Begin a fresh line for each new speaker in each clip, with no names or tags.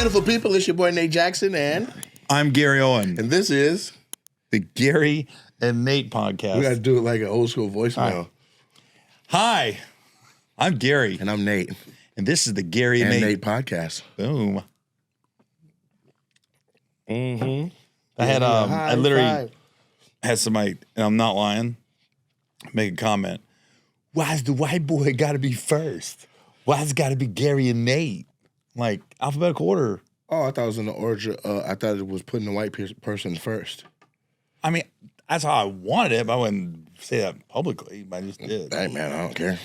beautiful people. It's your boy Nate Jackson, and
I'm Gary Owen.
And this is
the Gary and Nate podcast.
We got to do it like an old school voicemail.
Hi, I'm Gary.
And I'm Nate.
And this is the Gary
and
Nate.
Nate podcast.
Boom.
Mm-hmm.
I literally had somebody, and I'm not lying, make a comment. Why's the white boy got to be first? Why's it got to be Gary and Nate? Like, alphabetical order.
Oh, I thought it was in the order. I thought it was putting the white person first.
I mean, that's how I wanted it, but I wouldn't say that publicly, but I just did.
Hey, man, I don't care.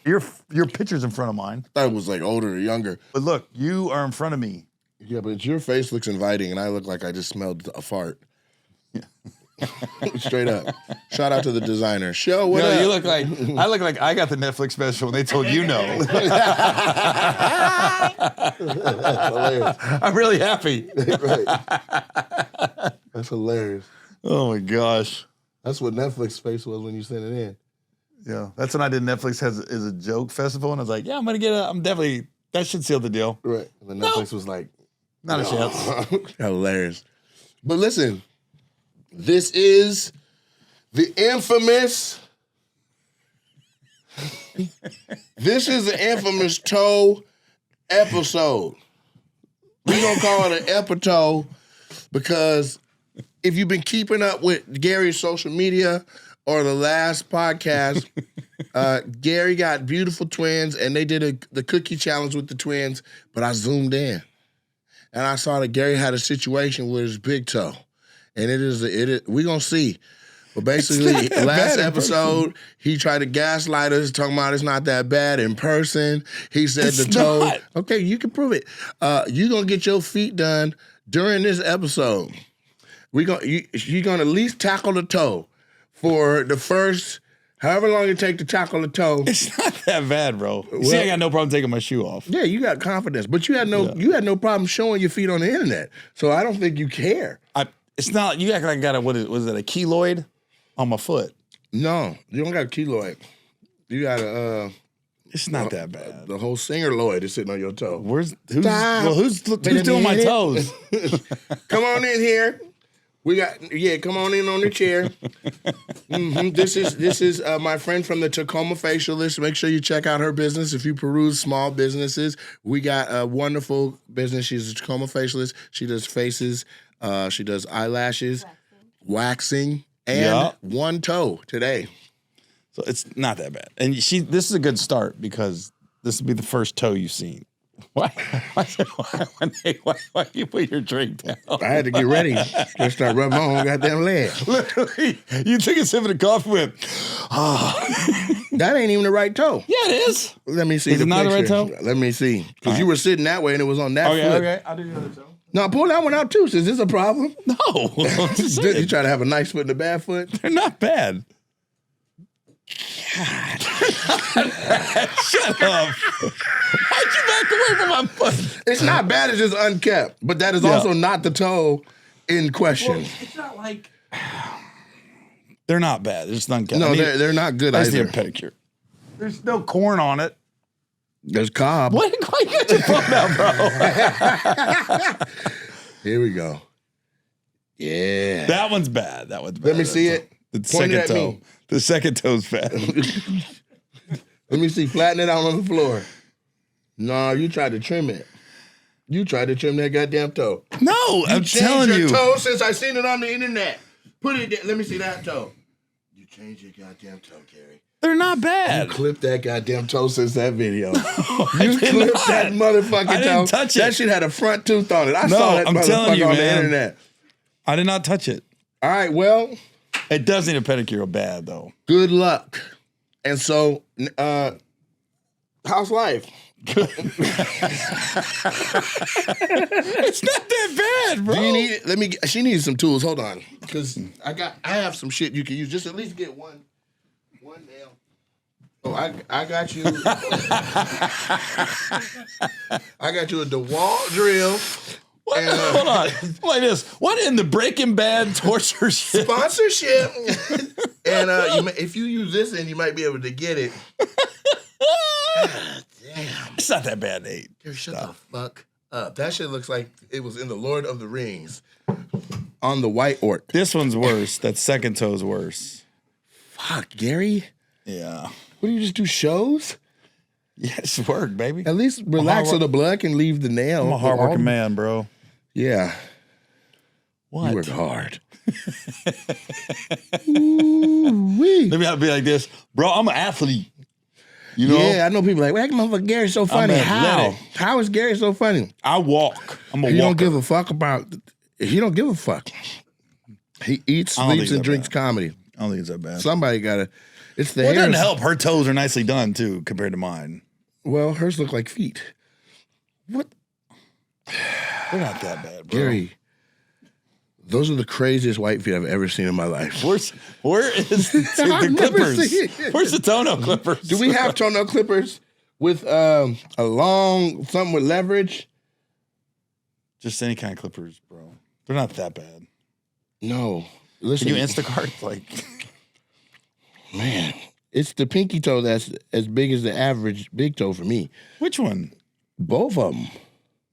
Your picture's in front of mine.
I thought it was like older or younger.
But look, you are in front of me.
Yeah, but your face looks inviting, and I look like I just smelled a fart. Yeah. Straight up. Shout out to the designer. Show what up?
You look like I look like I got the Netflix special and they told you no.
That's hilarious.
I'm really happy.
Right. That's hilarious.
Oh my gosh.
That's what Netflix face was when you sent it in.
Yeah. That's when I did Netflix is a joke festival, and I was like, yeah, I'm definitely, that should seal the deal.
Right. And then Netflix was like,
not a chance.
Hilarious. But listen, this is the infamous toe episode. We're going to call it an epitoe because if you've been keeping up with Gary's social media or the last podcast, Gary got beautiful twins and they did the cookie challenge with the twins, but I zoomed in and I saw that Gary had a situation with his big toe. And we're going to see. But basically, last episode, he tried to gaslight us, talking about it's not that bad in person. He said the toe. Not. Okay, you can prove it. You're going to get your feet done during this episode. You're going to at least tackle the toe for the first, however long it takes to tackle the toe.
It's not that bad, bro. Well, see, I got no problem taking my shoe off.
Yeah, you got confidence. But you had no problem showing your feet on the internet. So I don't think you care.
It's not, you act like I got was it a keloid on my foot?
No, you don't got a keloid. You got a,
it's not that bad.
The whole singer-loid is sitting on your toe.
Who's doing my toes?
Come on in here. Come on in on the chair. Mm-hmm. This is my friend from the Tacoma Facialist. Make sure you check out her business. If you peruse small businesses, we got a wonderful business. She's a Tacoma Facialist. She does faces. She does eyelashes, waxing, and one toe today.
So it's not that bad. And this is a good start because this will be the first toe you've seen. Why you put your drink down?
I had to get ready. Just start rubbing my own goddamn leg.
Literally, you took a sip of the coffee with,
that ain't even the right toe.
Yeah, it is.
Let me see.
Is it not the right toe?
Let me see. Because you were sitting that way and it was on that foot.
Okay. I'll do the other toe.
No, pull that one out too. Is this a problem?
No.
You try to have a nice foot and a bad foot?
They're not bad. God. Shut up. Why'd you back away from my foot?
It's not bad, it's just unkept. But that is also not the toe in question.
Well, it's not like... They're not bad. They're just unkept.
No, they're not good either.
I need a pedicure. There's no corn on it.
There's cob.
Why you got your phone out, bro?
Here we go. Yeah.
That one's bad.
Let me see it.
The second toe. The second toe's bad.
Let me see. Flatten it out on the floor. No, you tried to trim it. You tried to trim that goddamn toe.
No, I'm telling you.
You changed your toe since I seen it on the internet. Put it there. Let me see that toe. You changed your goddamn toe, Cary.
They're not bad.
You clipped that goddamn toe since that video. You clipped that motherfucking toe.
I didn't touch it.
That shit had a front tooth on it. I saw that motherfucker on the internet.
I did not touch it.
All right, well.
It does need a pedicure bad, though.
Good luck. And so, how's life?
It's not that bad, bro.
Do you need it? She needs some tools. Hold on. Because I have some shit you can use. Just at least get one nail. Oh, I got you. I got you a DeWalt drill.
What? Hold on. Like this. What in the Breaking Bad torture shit?
Sponsorship. And if you use this, then you might be able to get it. God damn.
It's not that bad, Nate.
Shut the fuck up. That shit looks like it was in the Lord of the Rings on the white orc.
This one's worse. That second toe's worse.
Fuck, Gary.
Yeah.
What do you just do, shows?
Yeah, it's work, baby.
At least relax so the blood can leave the nail.
I'm a hardworking man, bro.
Yeah.
What?
You work hard.
Maybe I'll be like this. Bro, I'm an athlete. You know?
Yeah, I know people like, well, that motherfucker Gary's so funny. How? How is Gary so funny?
I walk. I'm a walker.
He don't give a fuck about, he don't give a fuck. He eats, sleeps, and drinks comedy.
I don't think it's that bad.
Somebody got to, it's the
Well, it
hair.
doesn't help. Her toes are nicely done, too, compared to mine.
Well, hers look like feet. What?
They're not that bad, bro.
Gary, those are the craziest white feet I've ever seen in my life.
Where is the clippers? Where's the toenail clippers?
Do we have toenail clippers with a long, something with leverage?
Just any kind of clippers, bro. They're not that bad.
No. Listen.
Can you Instacart? Like,
man, it's the pinky toe that's as big as the average big toe for me.
Which one?
Both of them.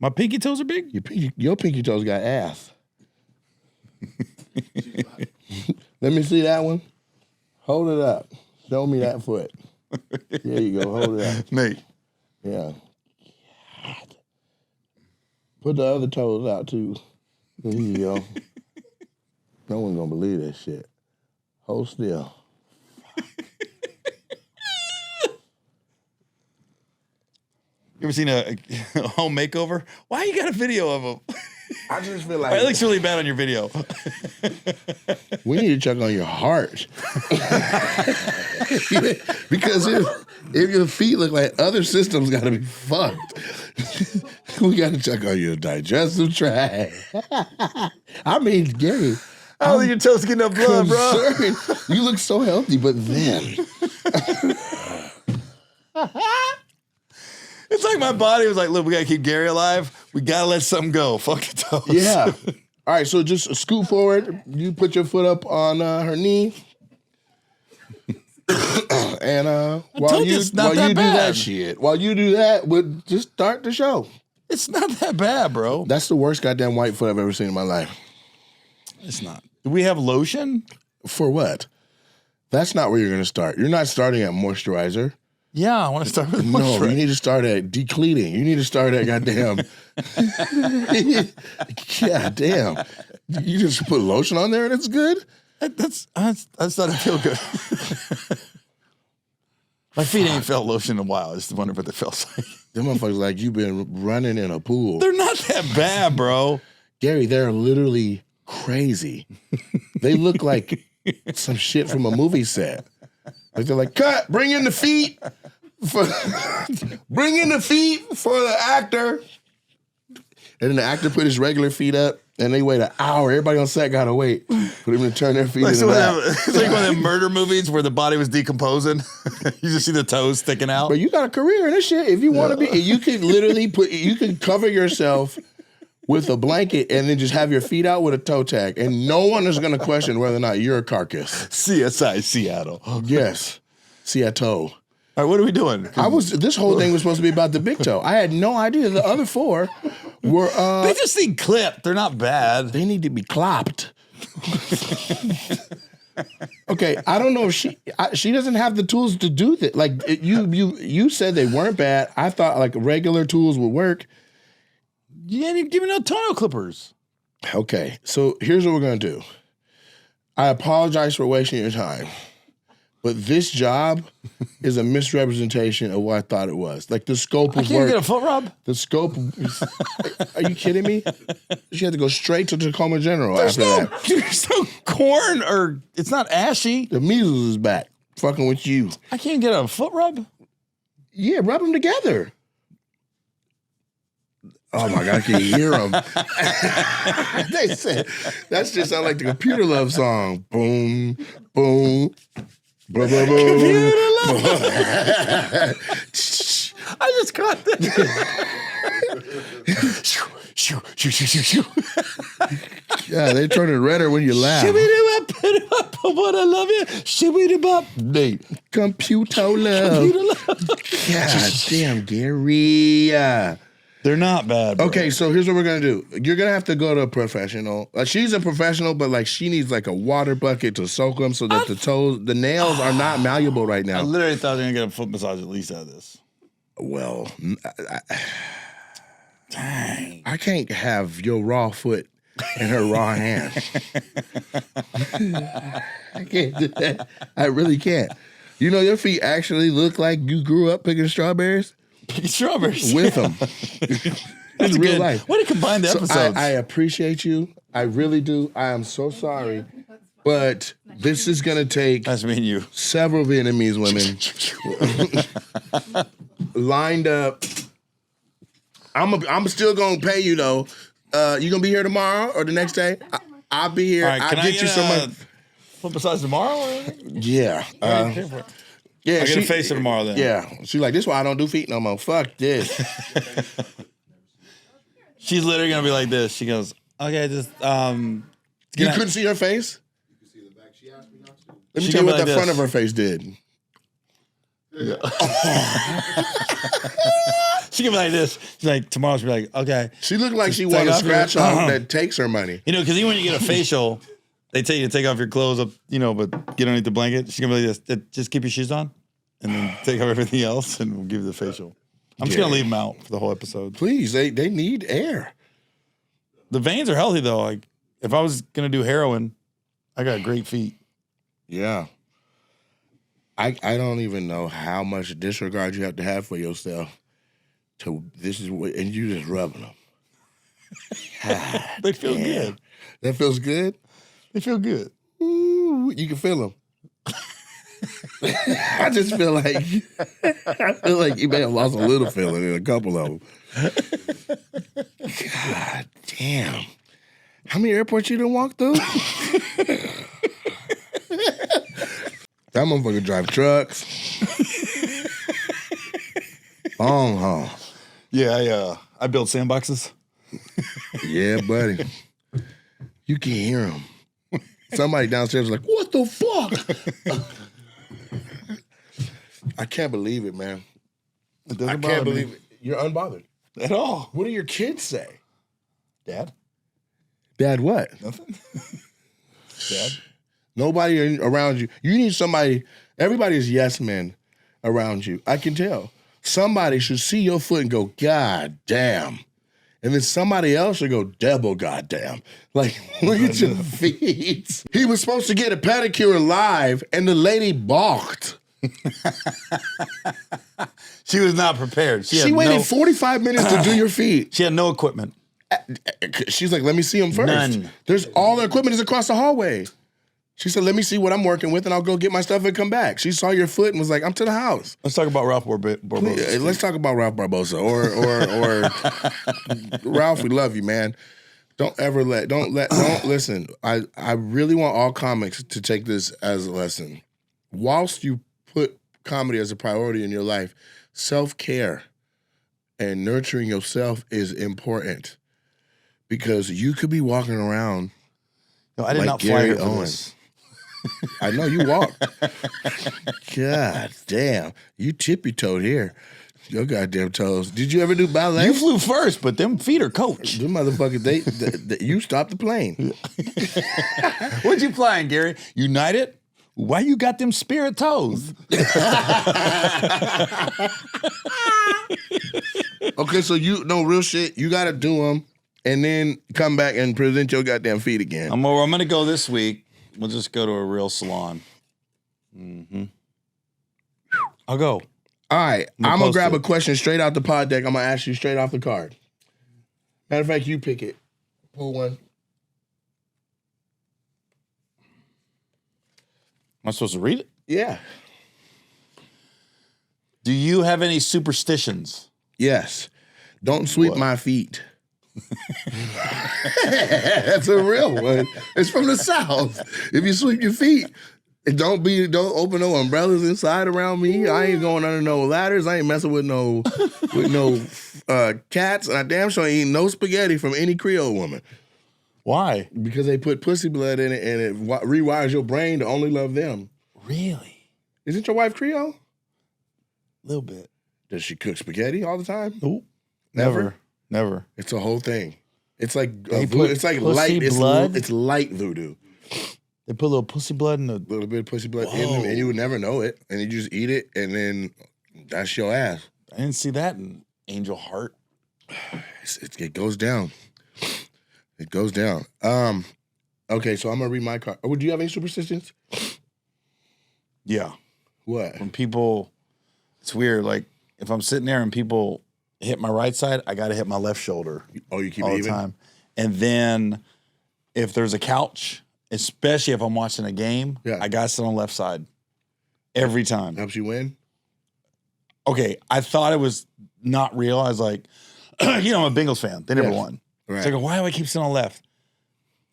My pinky toes are big?
Your pinky toes got ass. Let me see that one. Hold it up. Show me that foot. There you go. Hold it up.
Nate.
Yeah. God. Put the other toes out, too. There you go. No one's going to believe that shit. Hold still.
You ever seen a home makeover? Why you got a video of them?
I just feel like
It looks really bad on your video.
we need to check on your heart. Because if your feet look like other systems got to be fucked. We got to check on your digestive tract. I mean, Gary.
I don't think your toes getting up blood, bro.
You look so healthy, but then.
It's like my body was like, look, we got to keep Gary alive. We got to let something go. Fuck the toes.
Yeah. All right, so just scoot forward. You put your foot up on her knee. And while you do that shit, while you do that, we'll just start the show.
It's not that bad, bro.
That's the worst goddamn white foot I've ever seen in my life.
It's not. Do we have lotion?
For what? That's not where you're going to start. You're not starting at moisturizer.
Yeah, I want to start with moisturizer.
No, you need to start at decleating. You need to start at goddamn. Goddamn. You just put lotion on there and it's good?
That's not feel good. My feet ain't felt lotion in a while. I just wonder what it feels like.
Them motherfuckers like you've been running in a pool.
They're not that bad, bro.
Gary, they're literally crazy. They look like some shit from a movie set. Like they're like, cut, bring in the feet. Bring in the feet for the actor. And then the actor put his regular feet up and they wait an hour. Everybody on set gotta wait for them to turn their feet
Like
in and out.
It's like one of them murder movies where the body was decomposing. You just see the toes sticking out.
But you got a career in this shit. If you want to be, you can literally you can cover yourself with a blanket and then just have your feet out with a toe tag. And no one is gonna question whether or not you're a carcass.
CSI Seattle.
Yes. Seattle.
All right, what are we doing?
This whole thing was supposed to be about the big toe. I had no idea the other four were
they just need clipped. They're not bad.
They need to be clopped. Okay, I don't know if she doesn't have the tools to do that. Like you said they weren't bad. I thought like regular tools would work.
You didn't even give me no toenail clippers.
Okay, so here's what we're gonna do. I apologize for wasting your time. But this job is a misrepresentation of what I thought it was. Like the scope of work.
I can't get a foot rub?
The scope. Are you kidding me? She had to go straight to Tacoma General
There's
after that.
There's no corn or it's not ashy.
The measles is back. Fucking with you.
I can't get a foot rub?
Yeah, rub them together. Oh my God, I can hear them. They said, that just sound like the Computer Love song. Boom, boom. Blah, blah, blah.
I just caught that.
Yeah, they turn it redder when you laugh.
What I love you. Nate.
Computer Love. God damn, Gary.
They're not bad, bro.
Okay, so here's what we're gonna do. You're gonna have to go to a professional. She's a professional, but like she needs like a water bucket to soak them so that the nails are not malleable right now.
I literally thought they were gonna get a foot massage at least out of this.
Well,
Dang.
I can't have your raw foot in her raw hand. I can't do that. I really can't. You know, your feet actually look like you grew up picking strawberries.
Picking strawberries
with them. In real life.
Way to combine the episodes.
I appreciate you. I really do. I am so sorry. But this is going to take
That's me and you.
Several Vietnamese women lined up. I'm still going to pay you, though. You going to be here tomorrow or the next day? I'll be here.
Right,
I'll get you some money.
Foot massage tomorrow?
Yeah. Yeah,
I get a face tomorrow then.
Yeah. She's like, this is why I don't do feet no more. Fuck this.
She's literally going to be like this. She goes, okay, just,
You couldn't see her face?
You can see the back. She asked me not to.
Let me tell you what the front of her face did.
Yeah. She can be like this. She's like, tomorrow she'll be like, okay.
She looked like she won a scratch off that takes her money.
You know, because even when you get a facial, they tell you to take off your clothes up, you know, but get underneath the blanket. She's going to be like this. Just keep your shoes on and then take off everything else and we'll give you the facial. I'm just going to leave them out for the whole episode.
Please, they need air.
The veins are healthy, though. Like, if I was going to do heroin, I got great feet.
Yeah. I don't even know how much disregard you have to have for yourself. This is what, and you just rubbing them.
They feel good.
That feels good?
They feel good.
Ooh, you can feel them. I just feel like you may have lost a little feeling in a couple of them. God damn. How many airports you done walk through? That motherfucker drive trucks. Long haul.
Yeah, I build sandboxes.
Yeah, buddy. You can hear him. Somebody downstairs was like, what the fuck? I can't believe it, man. I can't believe it. You're unbothered.
At all.
What do your kids say?
Dad?
Dad what?
Nothing. Dad?
Nobody around you. You need somebody. Everybody is yes men around you. I can tell. Somebody should see your foot and go, God damn. And then somebody else should go, double goddamn. Like, look at your feet. He was supposed to get a pedicure live, and the lady balked.
She was not prepared.
She waited 45 minutes to do your feet.
She had no equipment.
She's like, let me see them first.
None.
There's all the equipment is across the hallway. She said, let me see what I'm working with, and I'll go get my stuff and come back. She saw your foot and was like, I'm to the house.
Let's talk about Ralph Barbosa.
Let's talk about Ralph Barbosa. Or Ralph, we love you, man. Don't listen. I really want all comics to take this as a lesson. Whilst you put comedy as a priority in your life, self-care and nurturing yourself is important. Because you could be walking around.
No, I did
like
not fly
Gary
here for
Owens.
this.
I know you walked. God damn. You tippy-toed here. Your goddamn toes. Did you ever do ballet?
You flew first, but them feet are coach.
Them motherfuckers, you stopped the plane.
What'd you flying, Gary? United? Why you got them spirit toes?
Okay, so real shit, you got to do them and then come back and present your goddamn feet again.
I'm going to go this week. We'll just go to a real salon. Mm-hmm. I'll go.
All right, I'm going to grab a question straight out the pod deck. I'm going to ask you straight off the card. Matter of fact, you pick it. Pull one.
Am I supposed to read it?
Yeah.
Do you have any superstitions?
Yes. Don't sweep my feet. That's a real one. It's from the South. If you sweep your feet, don't open no umbrellas inside around me. I ain't going under no ladders. I ain't messing with no cats. And I damn sure ain't eating no spaghetti from any Creole woman.
Why?
Because they put pussy blood in it and it rewires your brain to only love them.
Really?
Isn't your wife Creole?
A little bit.
Does she cook spaghetti all the time?
Nope.
Never?
Never.
It's a whole thing. It's like
They put
it's like
pussy
light.
blood?
It's light voodoo.
They put a little pussy blood in the.
A little bit of pussy blood in them, and you would never know it. And you just eat it, and then that's your ass.
I didn't see that in Angel Heart.
It goes down. It goes down. Okay, so I'm gonna read my card. Oh, do you have any superstitions?
Yeah.
What?
When people, it's weird. Like if I'm sitting there and people hit my right side, I got to hit my left shoulder.
Oh, you keep
all
it
the
even?
time. And then if there's a couch, especially if I'm watching a game, I got to sit on the left side every time.
Helps you win?
Okay, I thought it was not real. I was like, you know, I'm a Bengals fan. They never won.
Right.
So I go, why do I keep sitting on the left?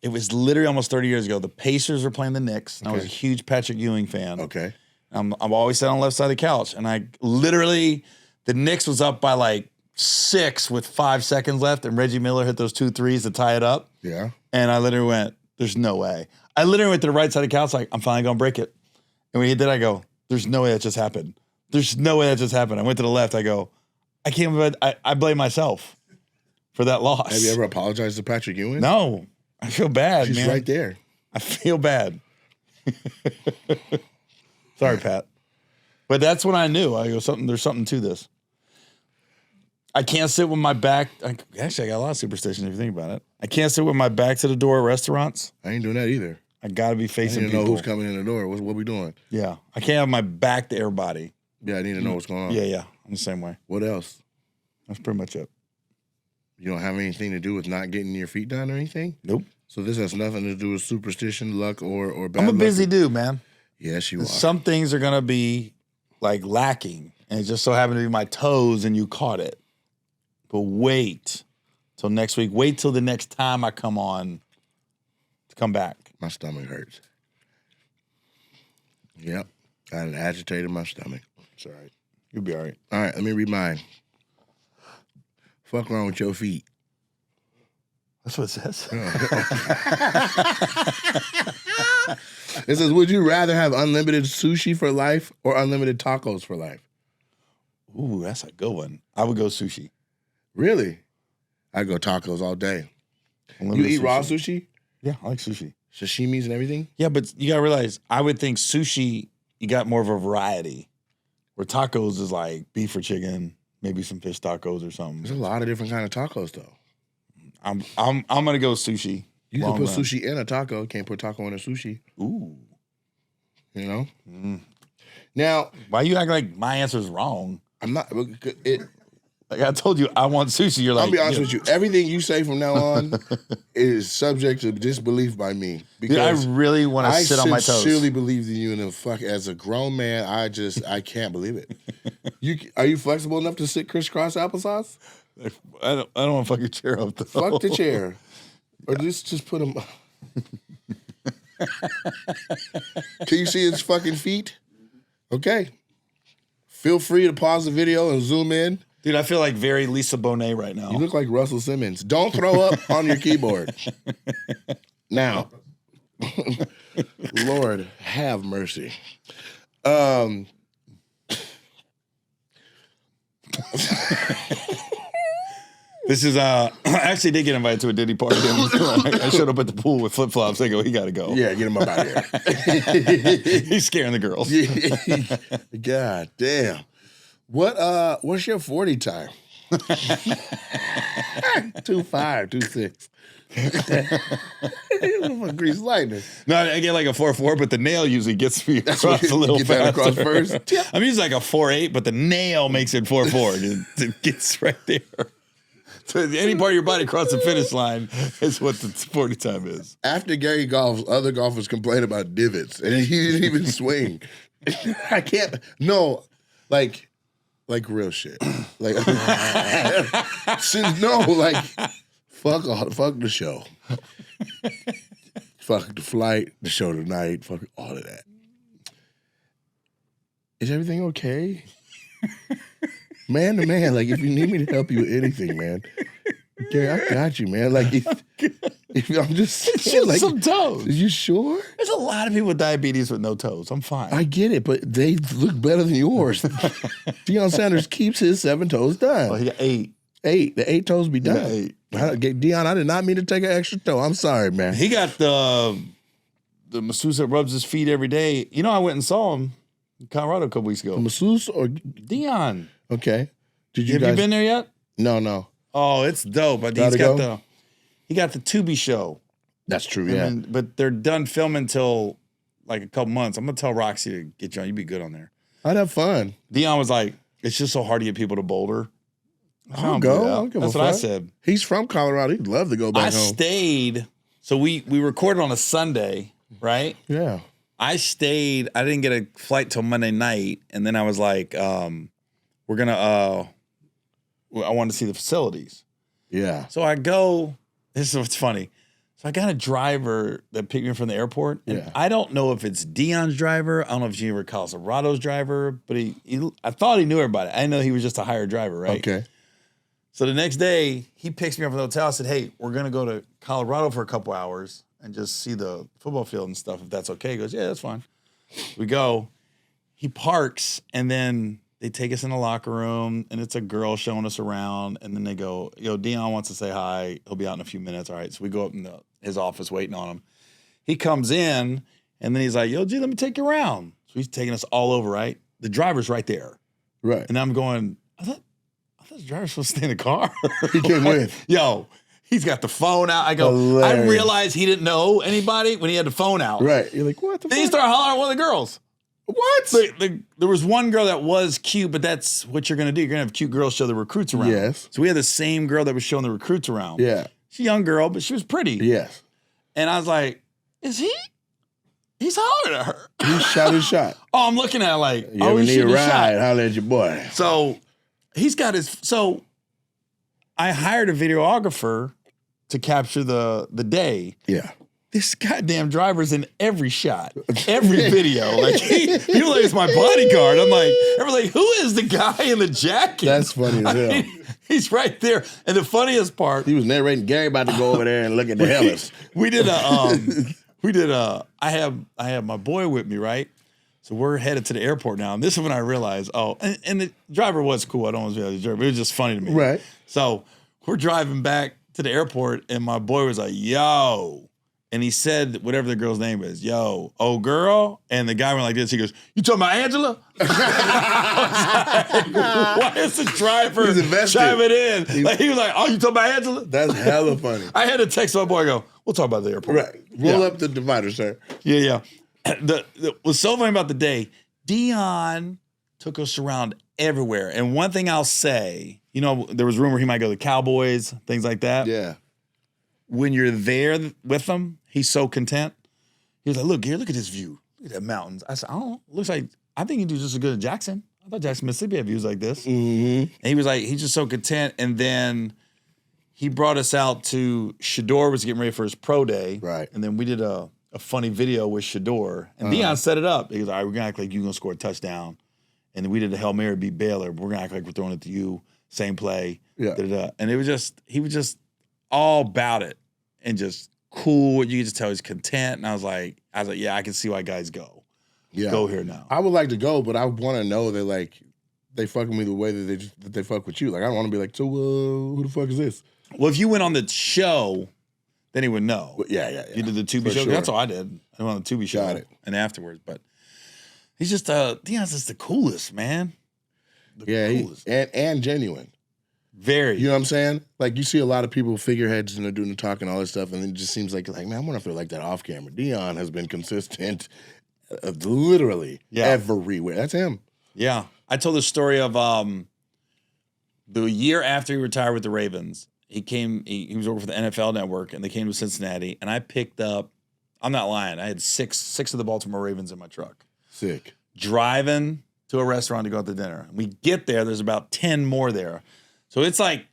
It was literally almost 30 years ago. The Pacers were playing the Knicks. And I was a huge Patrick Ewing fan.
Okay.
I'm always sat on the left side of the couch. And I literally, the Knicks was up by like 6 with 5 seconds left. And Reggie Miller hit those 2 threes to tie it up.
Yeah.
And I literally went, there's no way. I literally went to the right side of the couch like, I'm finally going to break it. And when he did, I go, there's no way that just happened. There's no way that just happened. I went to the left. I go, I can't believe I blame myself for that loss.
Have you ever apologized to Patrick Ewing?
No. I feel bad,
She's
man.
right there.
I feel bad. Sorry, Pat. But that's when I knew. I go, there's something to this. I can't sit with my back. Actually, I got a lot of superstitions if you think about it. I can't sit with my back to the door at restaurants.
I ain't doing that either.
I got to be
I
facing
need to
people.
know who's coming in the door. What we doing?
Yeah. I can't have my back to everybody.
Yeah, I need to know what's going on.
Yeah. I'm the same way.
What else?
That's pretty much it.
You don't have anything to do with not getting your feet done or anything?
Nope.
So this has nothing to do with superstition, luck, or bad
I'm a
luck?
busy dude, man.
Yes, you are.
Some things are going to be like lacking. And it just so happened to be my toes and you caught it. But wait till next week. Wait till the next time I come on to come back.
My stomach hurts. Yep. I had agitated my stomach. It's all right.
You'll be all right.
All right, let me read mine. Fuck wrong with your feet.
That's what it says.
It says, would you rather have unlimited sushi for life or unlimited tacos for life?
Ooh, that's a good one. I would go sushi.
Really? I go tacos all day.
Unlimited
You eat raw sushi?
Yeah, I like sushi.
Sashimis and everything?
Yeah, but you got to realize, I would think sushi, you got more of a variety. Where tacos is like beef or chicken, maybe some fish tacos or something.
There's a lot of different kind of tacos, though.
I'm gonna go sushi.
You can put
run.
sushi in a taco. Can't put taco in a sushi.
Ooh.
You know? Now,
Why you act like my answer's wrong?
I'm not...
Like I told you, I want sushi. You're like,
I'll be honest with you. Everything you say from now on is subject to disbelief by me.
Dude, I really want to sit on my toes.
I sincerely believe in you, and as a grown man, I can't believe it. Are you flexible enough to sit crisscross applesauce?
I don't want to fuck your chair up though.
Fuck the chair, or just put him. Can you see his fucking feet? Okay. Feel free to pause the video and zoom in.
Dude, I feel like very Lisa Bonet right now.
You look like Russell Simmons. Don't throw up on your keyboard. Now, Lord, have mercy.
This is I actually did get invited to a Diddy party. I showed up at the pool with flip flops. They go, he got to go.
Yeah, get him up out of here.
He's scaring the girls.
God damn. What's your 40 time? 2.5, 2.6. Grease lightning.
No, I get like a 4.4, but the nail usually gets me across a little
get that
faster.
across first.
I'm usually like a 4.8, but the nail makes it 4.4. It gets right there. So any part of your body across the finish line is what the 40 time is.
After Gary golfs, other golfers complain about divots, and he didn't even swing. I can't. No, like real shit. Like, fuck the show. Fuck the flight, the show tonight, fuck all of that. Is everything okay? Man to man, like if you need me to help you with anything, man, Gary, I got you, man. Like if I'm just
like some toes.
Are you sure?
There's a lot of people with diabetes with no toes. I'm fine.
I get it, but they look better than yours. Deion Sanders keeps his 7 toes done.
Oh, he got 8.
8. The 8 toes be done.
Yeah, 8.
Deion, I did not mean to take an extra toe. I'm sorry, man.
He got the masseuse that rubs his feet every day. You know, I went and saw him in Colorado a couple weeks ago.
A masseuse or
Deion.
Okay.
Have you been there yet?
No.
Oh, it's dope. But he got the Tubi show.
That's true, yeah.
But they're done filming till like a couple months. I'm gonna tell Roxy to get you on. You'd be good on there.
I'd have fun.
Deion was like, it's just so hard to get people to Boulder.
I'll go. That's what
I said.
He's from Colorado. He'd love to go back home.
I stayed. So we recorded on a Sunday, right?
Yeah.
I stayed. I didn't get a flight till Monday night, and then I was like, we're gonna. I wanted to see the facilities.
Yeah.
So I go. This is what's funny. So I got a driver that picked me up from the airport. And I don't know if it's Deion's driver. I don't know if he ever calls Colorado's driver, but I thought he knew everybody. I didn't know he was just a hired driver, right?
Okay.
So the next day, he picks me up from the hotel. I said, hey, we're going to go to Colorado for a couple hours and just see the football field and stuff, if that's okay. He goes, yeah, that's fine. We go. He parks, and then they take us in the locker room, and it's a girl showing us around. And then they go, yo, Deion wants to say hi. He'll be out in a few minutes. All right. So we go up in his office waiting on him. He comes in, and then he's like, yo, G, let me take you around. So he's taking us all over, right? The driver's right there.
Right.
And I'm going, I thought the driver's supposed to stay in the car.
He came with.
Yo, he's got the phone out. I go, hilarious. I realized he didn't know anybody when he had the phone out.
Right. You're like, what the
Then he started hollering at one of the girls.
What?
There was one girl that was cute, but that's what you're going to do. You're going to have cute girls show the recruits around.
Yes.
So we had the same girl that was showing the recruits around.
Yeah.
She's a young girl, but she was pretty.
Yes.
And I was like, is he? He's hollering at her.
He shot his shot.
Oh, I'm looking at her like,
You ever
he's
need a
shooting his shot.
ride, holler at your boy.
So he's got his, so I hired a videographer to capture the day.
Yeah.
This goddamn driver's in every shot, every video. Like he was like, it's my bodyguard. I'm like, everyone's like, who is the guy in the jacket?
That's funny as hell.
He's right there. And the funniest part,
he was narrating Gary about to go over there and look at the helmets.
I have my boy with me, right? So we're headed to the airport now. And this is when I realized, and the driver was cool. I don't want to be the driver, but it was just funny to me.
Right.
So we're driving back to the airport, and my boy was like, yo. And he said whatever the girl's name is, yo, oh girl. And the guy went like this. He goes, you talking about Angela? Why is the driver chiming in? He was like, oh, you talking about Angela?
That's hella funny.
I had to text my boy. I go, we'll talk about the airport.
Right. Roll up the divider, sir.
Yeah. What's so funny about the day, Deion took us around everywhere. And one thing I'll say, there was rumor he might go to the Cowboys, things like that.
Yeah.
When you're there with him, he's so content. He was like, look, here, look at this view. Look at that mountains. I said, looks like, I think he do just as good as Jackson. I thought Jackson, Mississippi had views like this.
Mm-hmm.
And he was like, he's just so content. And then he brought us out to, Shador was getting ready for his pro day.
Right.
And then we did a funny video with Shador. And Deion set it up. He was like, all right, we're going to act like you're going to score a touchdown. And then we did a Hail Mary, beat Baylor. We're going to act like we're throwing it to you. Same play.
Yeah.
Da-da-da. And he was just all about it and just cool. You could just tell he's content. And I was like, yeah, I can see why guys go.
Yeah.
Go here now.
I would like to go, but I want to know that they fuck with me the way that they fuck with you. Like I don't want to be like, so who the fuck is this?
Well, if you went on the show, then he would know.
Well, yeah.
You did the Tubi show. Sure. That's all I did. I went on the Tubi show.
Got it.
And afterwards, but he's just Deion's just the coolest, man.
Coolest. And genuine.
Very.
You know what I'm saying? Like, you see a lot of people, figureheads, and they're doing the talk and all this stuff, and then it just seems like, man, I wonder if they're like that off camera. Deion has been consistent literally everywhere. That's him.
Yeah. I told the story of the year after he retired with the Ravens. He was over for the NFL Network, and they came to Cincinnati, and I picked up, I'm not lying, I had six of the Baltimore Ravens in my truck.
Sick.
Driving to a restaurant to go out to dinner. We get there, there's about 10 more there. So it's like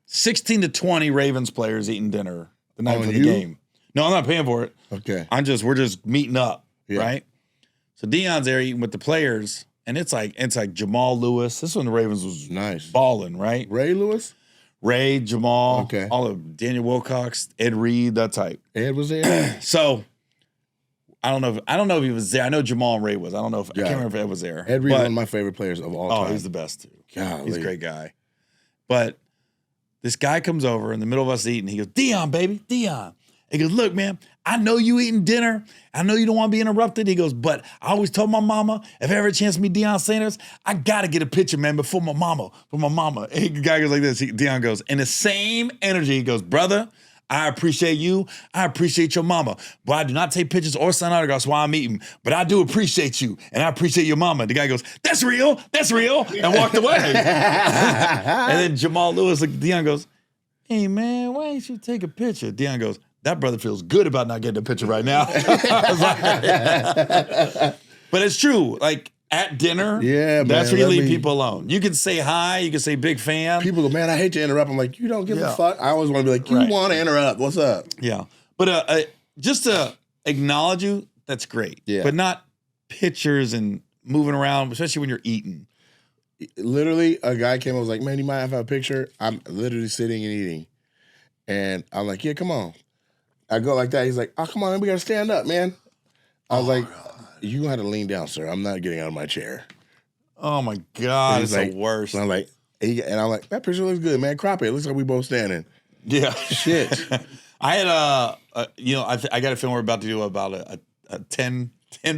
16 to 20 Ravens players eating dinner the night of the game. No, I'm not paying for it.
Okay.
We're just meeting up, right? So Deion's there eating with the players, and it's like Jamal Lewis. This is when the Ravens was
nice
balling, right?
Ray Lewis?
Ray, Jamal,
okay.
All of Daniel Wilcox, Ed Reed, that type.
Ed was there?
So I don't know if he was there. I know Jamal and Ray was. I can't remember if Ed was there.
Ed Reed is one of my favorite players of all time.
Oh, he's the best too.
Golly.
He's a great guy. But This guy comes over in the middle of us eating. He goes, Deion, baby, Deion. He goes, look, man, I know you eating dinner. I know you don't want to be interrupted. He goes, but I always told my mama, if I ever a chance to meet Deion Sanders, I got to get a picture, man, before my mama. And the guy goes like this. Deion goes, in the same energy, he goes, brother, I appreciate you. I appreciate your mama. But I do not take pictures or sign autographs while I'm eating. But I do appreciate you. And I appreciate your mama. The guy goes, that's real. That's real. And walked away. And then Jamal Lewis looked at Deion goes, hey, man, why don't you take a picture? Deion goes, that brother feels good about not getting a picture right now. But it's true. Like, at dinner, that's where you leave people alone. You can say hi, you can say big fan.
People go, man, I hate to interrupt. I'm like, you don't give a fuck. I always want to be like, you want to interrupt. What's up?
Yeah. But just to acknowledge you, that's great.
Yeah.
But not pictures and moving around, especially when you're eating.
Literally, a guy came and was like, man, you might have a picture. I'm literally sitting and eating. And I'm like, yeah, come on. I go like that. He's like, oh, come on, we got to stand up, man. I was like, you got to lean down, sir. I'm not getting out of my chair.
Oh, my God. It's
like,
the worst.
And I'm like, that picture looks good, man. Crop it. It looks like we both standing.
Yeah.
Shit.
I had I got a film we're about to do about a 10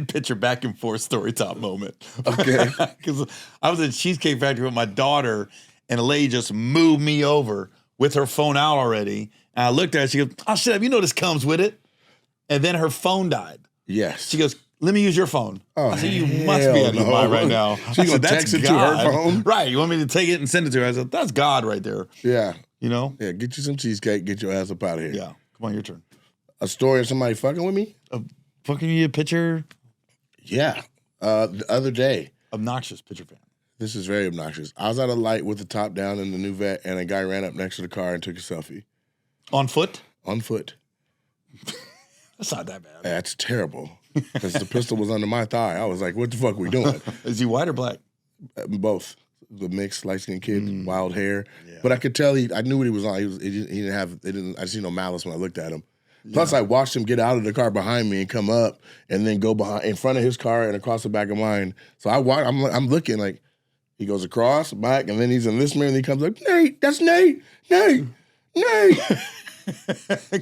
picture back and forth story top moment.
Okay.
Because I was at Cheesecake Factory with my daughter, and a lady just moved me over with her phone out already. And I looked at her, she goes, oh, shut up, you know this comes with it. And then her phone died.
Yes.
She goes, let me use your phone.
Oh,
I said, you must be out of your mind right now.
So you gonna text it to her phone?
Right. You want me to take it and send it to her? I said, that's God right there.
Yeah.
You know?
Yeah, get you some cheesecake, get your ass up out of here.
Yeah. Come on, your turn.
A story of somebody fucking with me?
Fucking you a picture?
Yeah. The other day.
Obnoxious picture fan.
This is very obnoxious. I was at a light with the top down in the new vet, and a guy ran up next to the car and took a selfie.
On foot?
On foot.
That's not that bad.
That's terrible. Because the pistol was under my thigh. I was like, what the fuck we doing?
Is he white or black?
Both. The mixed light-skinned kid, wild hair. Yeah. But I could tell I knew what he was on. He didn't have, I see no malice when I looked at him. Plus, I watched him get out of the car behind me and come up and then go in front of his car and across the back of mine. So I'm looking like, he goes across, back, and then he's in this mirror and he comes like, Nate, that's Nate. Nate.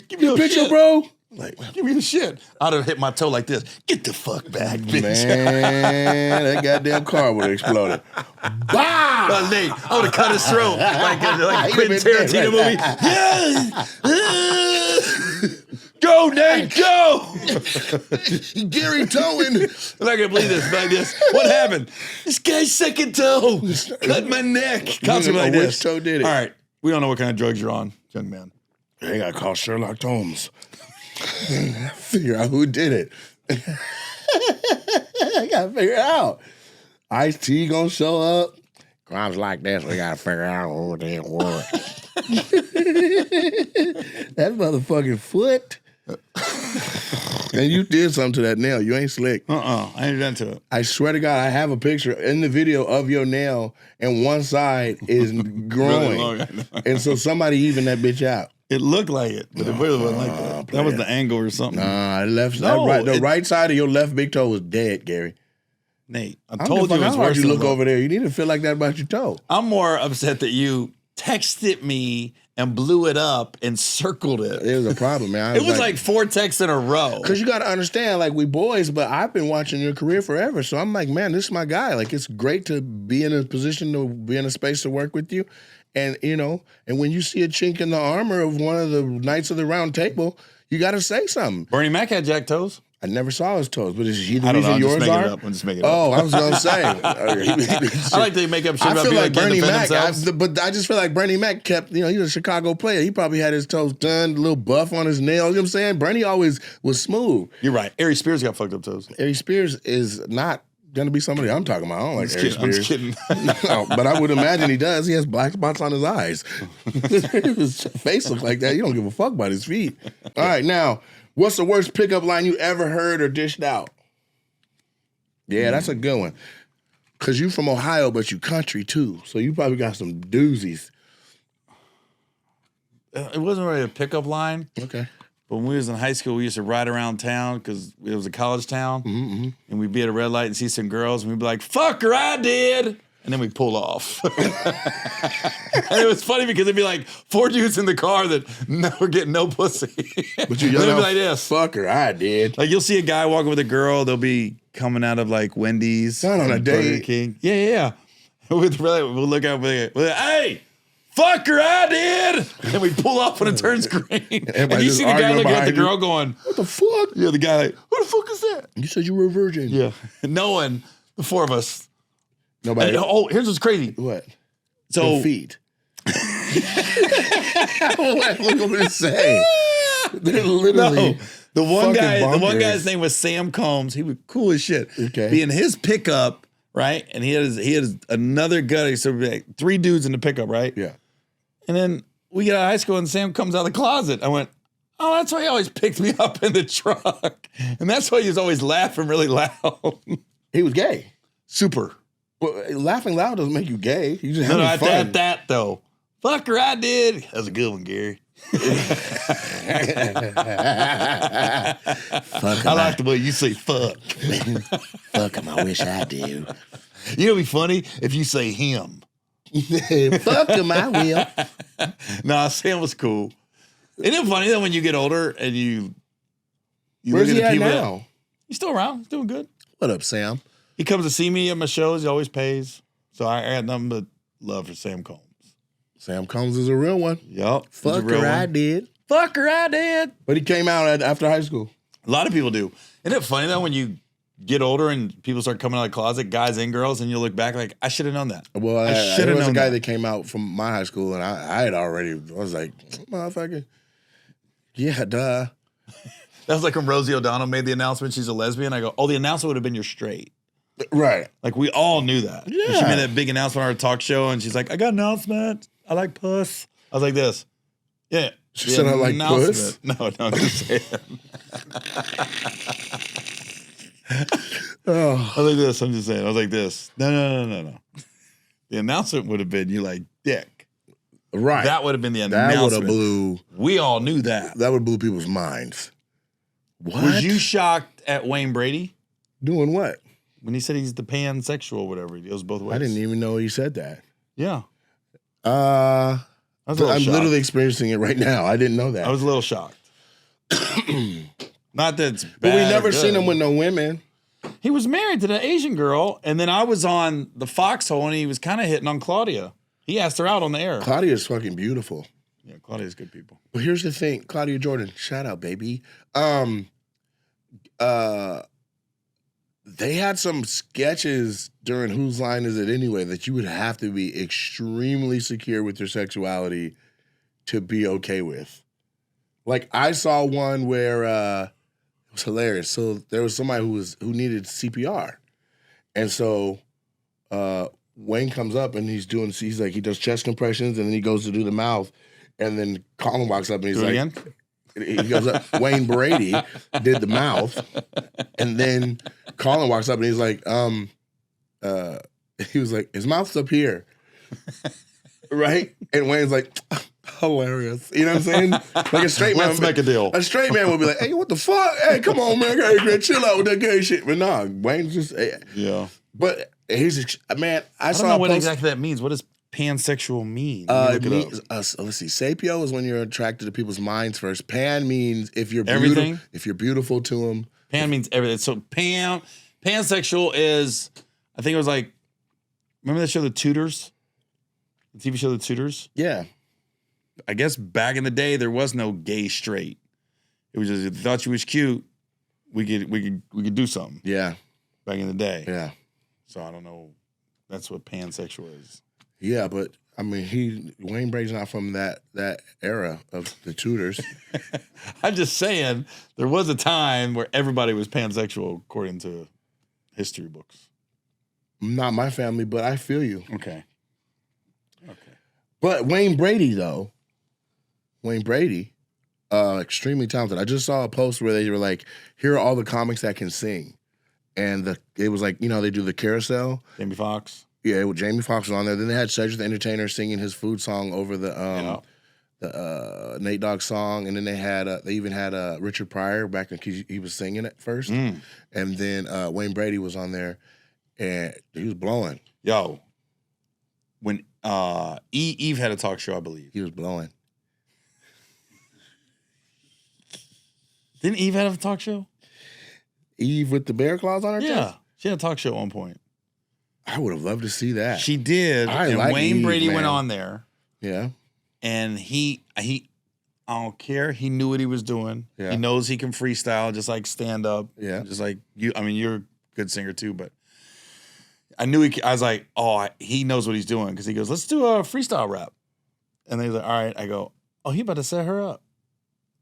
Give me
a picture, bro. Like,
give me the shit. I'd have hit my toe like this. Get the fuck back, bitch.
Man, that goddamn car would have exploded. Bah!
Nate, I would have cut his throat like a Quentin Tarantino movie. Go, Nate, go!
Gary towing.
I'm not gonna believe this, like this. What happened? This guy's second toe cut my neck. Cops are like this.
Toe did it.
All right, we don't know what kind of drugs you're on, young man.
They gotta call Sherlock Holmes. Figure out who did it. I gotta figure it out. Ice-T gonna show up. Crimes like this, we gotta figure out who did what. That motherfucking foot. And you did something to that nail. You ain't slick.
I ain't done to it.
I swear to God, I have a picture in the video of your nail, and one side is growing.
Really long,
and so somebody evened that bitch out.
It looked like it, but it really wasn't like that. That was the angle or something.
Nah, the right side of your left big toe was dead, Gary.
Nate, I told you it was
how
worse
hard you
than
look over there. You need to feel like that about your toe.
I'm more upset that you texted me and blew it up and circled it.
It was a problem, man.
It was like 4 texts in a row.
Because you got to understand, like, we boys, but I've been watching your career forever. So I'm like, man, this is my guy. Like, it's great to be in a position to be in a space to work with you. And, you know, and when you see a chink in the armor of one of the Knights of the Round Table, you got to say something.
Bernie Mac had jack toes.
I never saw his toes, but is he the
I don't
reason
know,
yours are?
I'm just making it up.
Oh, I was going to say.
I like to make up shit
I
about
feel
people
like
that can't
Bernie
defend
Mac,
themselves.
but I just feel like Bernie Mac kept, you know, he's a Chicago player. He probably had his toes done, a little buff on his nails. You know what I'm saying? Bernie always was smooth.
You're right. Ari Spears got fucked up toes.
Ari Spears is not going to be somebody I'm talking about. I don't like Ari Spears.
I'm just kidding.
No, but I would imagine he does. He has black spots on his eyes. His face looks like that. You don't give a fuck about his feet. All right, now, what's the worst pickup line you ever heard or dished out? Yeah, that's a good one. Because you from Ohio, but you country, too. So you probably got some doozies.
It wasn't really a pickup line.
Okay.
But when we was in high school, we used to ride around town because it was a college town. Mm-hmm. And we'd be at a red light and see some girls, and we'd be like, fuck her, I did. and then we pull off. And it was funny because it'd be like 4 dudes in the car that were getting no pussy.
But you yell
be
out,
like this.
fucker, I did.
Like you'll see a guy walking with a girl, they'll be coming out of like Wendy's.
Not on a
Burger
date.
King. Yeah. We'll look out, we'll like, hey, fucker, I did. And we pull off when it turns green. And you
just
see the guy
arguing
looking at the
behind
girl
you.
going,
What the fuck?
yeah, the guy like, who the fuck is that?
You said you were a virgin.
Yeah. Knowing the 4 of us.
Nobody.
And, here's what's crazy.
What?
So
The feet. What am I going to say? They're literally.
No. The one
fucking
guy's
bonkers.
name was Sam Combs. He was cool as shit.
Okay.
Be in his pickup, right? And he had another guy. So we had like 3 dudes in the pickup, right?
Yeah.
And then we get out of high school and Sam comes out of the closet. I went, oh, that's why he always picked me up in the truck. And that's why he was always laughing really loud.
He was gay.
Super.
Well, laughing loud doesn't make you gay. You just
No,
having
at
fun.
that though. Fucker, I did. That was a good one, Gary. I like the way you say fuck.
Fuck him. I wish I do.
You know what'd be funny? If you say him.
Fuck him. I will.
Nah, Sam was cool. Isn't it funny that when you get older and you
Where's
look
he
at the
at
people
now?
he's still around. He's doing good.
What up, Sam?
He comes to see me at my shows. He always pays. So I got nothing but love for Sam Combs.
Sam Combs is a real one.
Yup.
Fucker, I did.
Fucker, I did.
But he came out after high school.
A lot of people do. Isn't it funny though when you get older and people start coming out of the closet, guys and girls, and you look back like, I should have known that.
Well,
I should
there
have
was a
known
guy
that.
that came out from my high school, and I was like, motherfucker. Yeah, duh.
That was like when Rosie O'Donnell made the announcement she's a lesbian. I go, oh, the announcement would have been you're straight.
Right.
Like we all knew that. When she
Yeah.
made that big announcement on her talk show, and she's like, I got an announcement. I like puss. I was like this. Yeah.
She said I like puss?
No, I'm just saying.
Oh,
I was like this. I'm just saying. I was like this. No. The announcement would have been you like dick.
right.
That would have been the
That would
announcement.
have blew.
We all knew that.
That would blew people's minds. What?
Was you shocked at Wayne Brady
doing what?
when he said he's the pansexual, whatever? He goes both ways.
I didn't even know he said that.
Yeah.
Uh,
I was a little
I'm
shocked.
literally experiencing it right now. I didn't know that.
I was a little shocked. Not that it's bad.
but we
or
never
good.
seen him with no women.
He was married to the Asian girl, and then I was on the Foxhole, and he was kind of hitting on Claudia. He asked her out on the air.
Claudia's fucking beautiful.
Yeah, Claudia's good people.
But here's the thing, Claudia Jordan, shout out, baby. They had some sketches during Whose Line Is It Anyway that you would have to be extremely secure with your sexuality to be okay with. Like I saw one where it was hilarious. So there was somebody who needed CPR, and so Wayne comes up and he's like he does chest compressions and then he goes to do the mouth, and then Colin walks up and he's
Do it
like.
again?
He goes up. Wayne Brady did the mouth, and then Colin walks up and he's like, he was like, his mouth's up here, right? And Wayne's like, hilarious. You know what I'm saying? Like a straight man.
Let's make a deal.
A straight man would be like, hey, what the fuck? Hey, come on, man. Hey, chill out with that gay shit. But nah, Wayne's just,
Yeah.
but he's, man,
I don't know what exactly that means. What does pansexual mean?
It means, let's see. Sapio is when you're attracted to people's minds first. Pan means if you're
Everything?
if you're beautiful to them.
Pan means everything. So pansexual is, I think it was like, remember the show The Tutors? The TV show The Tutors?
Yeah.
I guess back in the day there was no gay straight. It was just if you thought you was cute, we could do something
Yeah.
back in the day.
Yeah.
So I don't know. That's what pansexual is.
Yeah, but I mean, Wayne Brady's not from that era of the Tudors.
I'm just saying there was a time where everybody was pansexual according to history books.
Not my family, but I feel you.
Okay.
But Wayne Brady, though, extremely talented. I just saw a post where they were like, here are all the comics that can sing. And it was like, they do the carousel.
Jamie Foxx.
Yeah, Jamie Foxx was on there. Then they had Cedric the Entertainer singing his food song over the Nate Dogg song, and then they even had Richard Pryor back when he was singing it first, and then Wayne Brady was on there, and he was blowing.
Yo, when Eve had a talk show, I believe.
He was blowing.
Didn't Eve have a talk show?
Eve with the bear claws on her chest?
Yeah. She had a talk show at one point.
I would have loved to see that.
She did. And
like
Wayne
Eve,
Brady
man.
went on there.
Yeah.
And he I don't care. He knew what he was doing.
Yeah.
He knows he can freestyle, just like stand up.
Yeah.
Just like you. I mean, you're a good singer too, but I knew I was like, oh, he knows what he's doing because he goes, let's do a freestyle rap. And then he's like, all right. I go, oh, he about to set her up.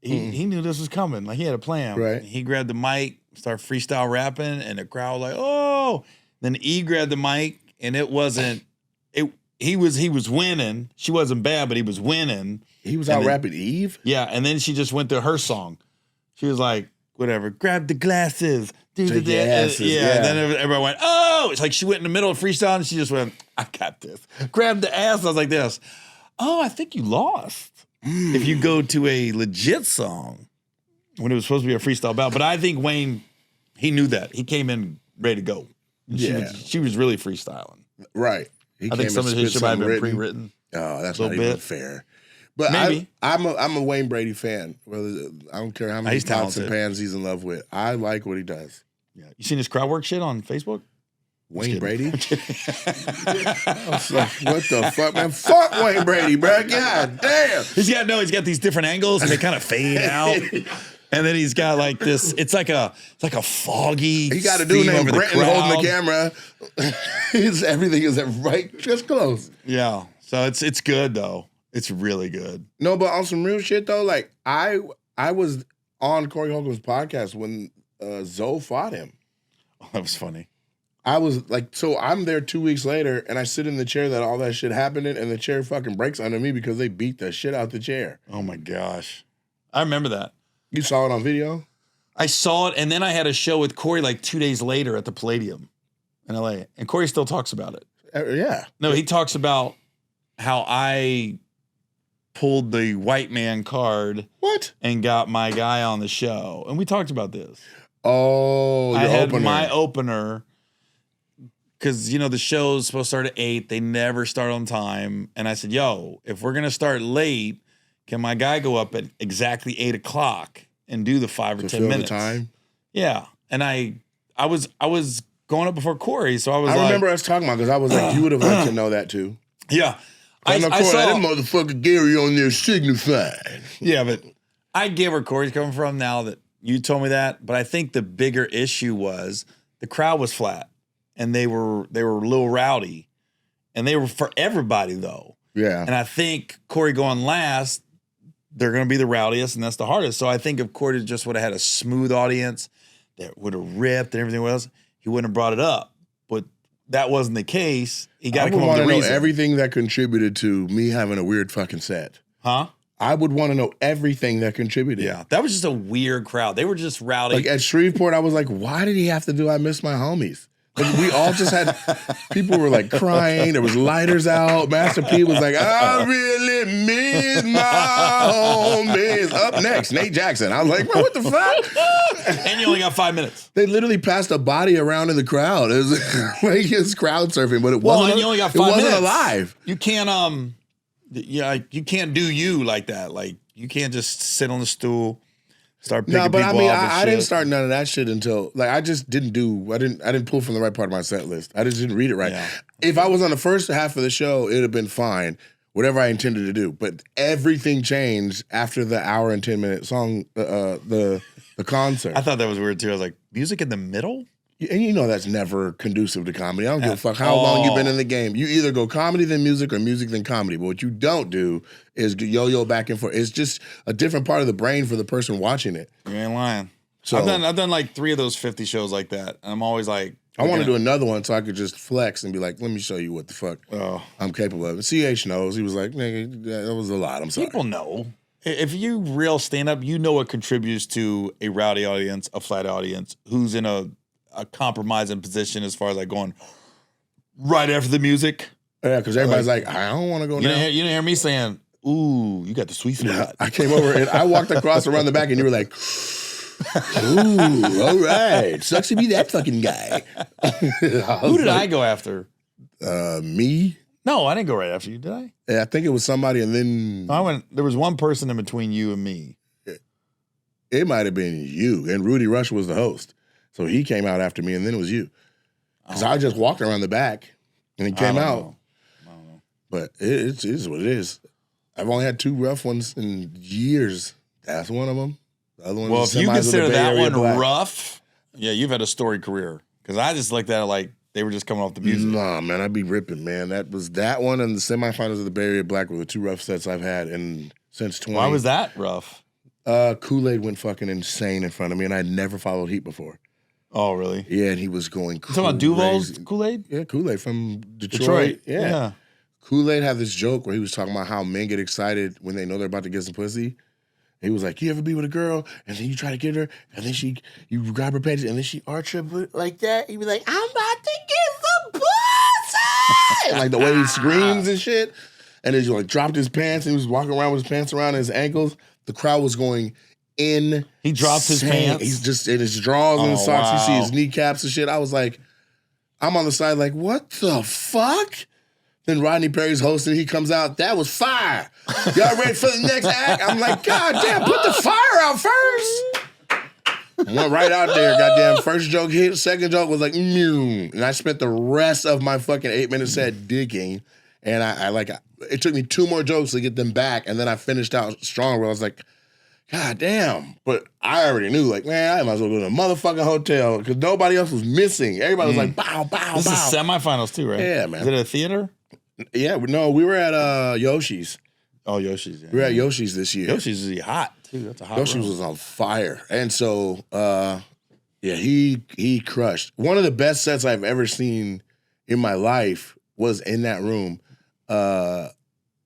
He knew this was coming. Like he had a plan.
Right.
He grabbed the mic, started freestyle rapping, and the crowd was like, oh. Then E grabbed the mic, and it wasn't. He was winning. She wasn't bad, but he was winning.
He was out rapping Eve?
Yeah, and then she just went to her song. She was like, whatever, grab the glasses.
Take your asses, yeah.
And then everybody went, oh. It's like she went in the middle of freestyle, and she just went, I got this. Grabbed the ass. I was like this. Oh, I think you lost. If you go to a legit song when it was supposed to be a freestyle battle. But I think Wayne, he knew that. He came in ready to go. She was really freestyling.
Right.
I think some of his shit might have been pre-written.
Oh, that's not even fair. But
maybe.
I'm a Wayne Brady fan. I don't care how many pots and pans he's in love with. I like what he does.
Yeah. You seen his crowd work shit on Facebook?
Wayne Brady? I was like, what the fuck, man? Fuck Wayne Brady, bro. God damn.
He's got these different angles and they kind of fade out. And then he's got like this, it's like a foggy.
He got a dude named Brenton holding the camera. Everything is right, just close.
Yeah. So it's good though. It's really good.
No, but on some real shit though, like I was on Corey Holcomb's podcast when Zoe fought him.
Oh, that was funny.
I was like, so I'm there 2 weeks later, and I sit in the chair that all that shit happened in, and the chair fucking breaks under me because they beat the shit out the chair.
Oh my gosh. I remember that.
You saw it on video?
I saw it, and then I had a show with Corey like 2 days later at the Palladium in LA, and Corey still talks about it.
Yeah.
No, he talks about how I pulled the white man card.
What?
And got my guy on the show, and we talked about this.
Oh,
I had my opener. Because, the show's supposed to start at 8. They never start on time. And I said, yo, if we're going to start late, can my guy go up at exactly 8 o'clock and do the 5 or 10 minutes?
The time?
Yeah. And I was going up before Corey, so I
remember us talking about, because I was like, you would have liked to know that too.
Yeah.
I saw that motherfucker Gary on there signified.
Yeah, but I get where Corey's coming from now that you told me that. But I think the bigger issue was the crowd was flat. And they were a little rowdy, and they were for everybody though.
Yeah.
And I think Corey going last, they're going to be the rowdiest, and that's the hardest. So I think if Corey just would have had a smooth audience that would have ripped and everything else, he wouldn't have brought it up. But that wasn't the case. He got to come up with a reason.
I would want to know everything that contributed to me having a weird fucking set.
Huh?
I would want to know everything that contributed.
Yeah, that was just a weird crowd. They were just rowdy.
Like at Shreveport, I was like, why did he have to do I Miss My Homies? Like we all just had, people were like crying. There was lighters out. Master P was like, I really miss my homies. Up next, Nate Jackson. I was like, bro, what the fuck?
And you only got 5 minutes.
They literally passed a body around in the crowd. It was like his crowd surfing, but it wasn't.
And you only got 5 minutes.
It wasn't alive.
You can't you can't do you like that. Like you can't just sit on the stool. Start picking people off and
I didn't start none of that shit until I just didn't pull from the right part of my set list. I just didn't read it right. Yeah. If I was on the first half of the show, it'd have been fine, whatever I intended to do. But everything changed after the hour and 10-minute song, the concert.
I thought that was weird too. I was like, music in the middle?
And that's never conducive to comedy. I don't give a fuck how long you've been in the game. You either go comedy then music or music then comedy. But what you don't do is yo-yo back and forth. It's just a different part of the brain for the person watching it.
You ain't lying.
So
I've done like 3 of those 50 shows like that. And I'm always like,
I want to do another one so I could just flex and be like, let me show you what the fuck I'm capable of. CH knows. He was like, nigga, that was a lot. I'm sorry.
People know. If you real stand-up, you know what contributes to a rowdy audience, a flat audience, who's in a compromising position as far as like going right after the music.
Yeah, because everybody's like, I don't want to go now.
You didn't hear me saying, ooh, you got the sweet spot.
Yeah, I came over and I walked across around the back and you were like, ooh, all right. Sucks to be that fucking guy.
Who did I go after?
Me
No, I didn't go right after you, did I?
Yeah, I think it was somebody, and then
I went. There was one person in between you and me.
it might have been you. And Rudy Rush was the host, so he came out after me, and then it was you. Because I just walked around the back, and he came out.
I don't know.
But it is what it is. I've only had 2 rough ones in years. That's one of them. The other one.
Well,
is
if you
semis of the
consider
Bay
that
Area
one
Black.
rough, yeah, you've had a storied career. Because I just looked at it like they were just coming off the music.
Nah, man, I'd be ripping, man. That was that one and the semifinals of the Bay Area Black were the 2 rough sets I've had since 20.
Why was that rough?
KoolAid went fucking insane in front of me, and I'd never followed Heat before.
Oh, really?
Yeah, and he was going crazy.
You talking about Duval's KoolAid?
Yeah, KoolAid from Detroit. Yeah. KoolAid had this joke where he was talking about how men get excited when they know they're about to get some pussy. He was like, you ever be with a girl, and then you try to get her, and then you grab her panties, and then she arch her butt like that. He'd be like, I'm about to get some pussy! And like the way he screams and shit. And then he like dropped his pants, and he was walking around with his pants around his ankles. The crowd was going in.
He dropped his pants?
He's just in his drawers and his socks.
Wow.
You see his kneecaps and shit. I was like, I'm on the side like, what the fuck? Then Rodney Perry's hosting. He comes out. That was fire. Y'all ready for the next act? I'm like, God damn, put the fire out first. I went right out there. Goddamn, first joke hit. Second joke was like, and I spent the rest of my fucking 8-minute set digging. And it took me 2 more jokes to get them back. And then I finished out strong where I was like, God damn. But I already knew, like, man, I might as well go to a motherfucking hotel because nobody else was missing. Everybody was like, bow, bow,
This
bow.
is semifinals too, right?
Yeah, man.
Is it a theater?
Yeah, no, we were at Yoshi's.
Oh, Yoshi's. Yeah.
We were at Yoshi's this year.
Yoshi's is hot too. That's a hot
Yoshi's
room.
was on fire. And so, yeah, he crushed. One of the best sets I've ever seen in my life was in that room.